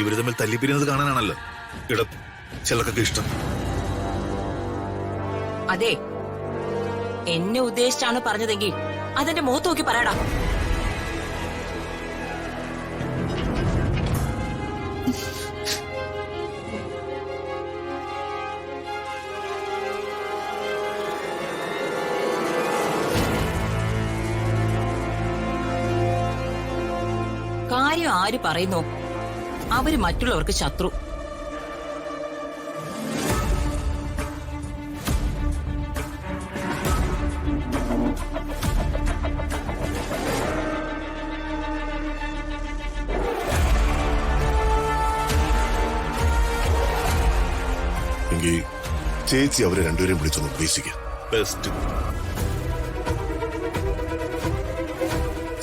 ഇവര് തമ്മിൽ തല്ലിപ്പിരിയുന്നത് കാണാനാണല്ലോ ചിലർക്കൊക്കെ ഇഷ്ടം. അതെ, എന്നെ ഉദ്ദേശിച്ചാണ് പറഞ്ഞതെങ്കിൽ അതെന്റെ മുഖത്ത് നോക്കി പറയടാ. കാര്യം ആര് പറയുന്നു അവര് മറ്റുള്ളവർക്ക് ശത്രു. എങ്കിൽ ചേച്ചി അവരെ രണ്ടുപേരും വിളിച്ചൊന്ന് ഉപദേശിക്കാം. ബെസ്റ്റ്.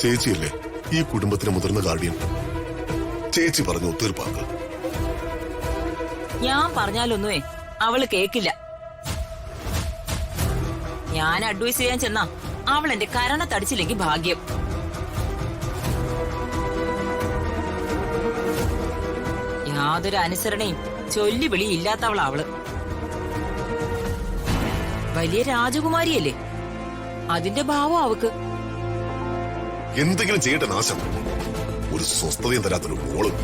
ചേച്ചിയല്ലേ ഈ കുടുംബത്തിന് മുതിർന്ന ഗാർഡിയൻ. ചേച്ചി പറഞ്ഞു ഒത്തീർപ്പാക്കുക. ഞാൻ പറഞ്ഞാലൊന്നുമേ അവള് കേക്കില്ല. ഞാൻ അഡ്വൈസ് ചെയ്യാൻ ചെന്നാ അവൾ എന്റെ കരണ തടിച്ചില്ലെങ്കിൽ ഭാഗ്യം. യാതൊരു അനുസരണയും ചൊല്ലി വിളി ഇല്ലാത്തവളാ അവള്. വലിയ രാജകുമാരിയല്ലേ, അതിന്റെ ഭാവം അവക്ക്. എന്തെങ്കിലും ചെയ്യട്ടെ നാശം. ഒരു സ്വസ്ഥതയും തരാത്തൊരു മോളും.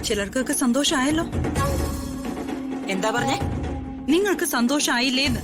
ചിലർക്കൊക്കെ സന്തോഷമായല്ലോ. എന്താ പറഞ്ഞേ? നിങ്ങൾക്ക് സന്തോഷമായില്ലേന്ന്.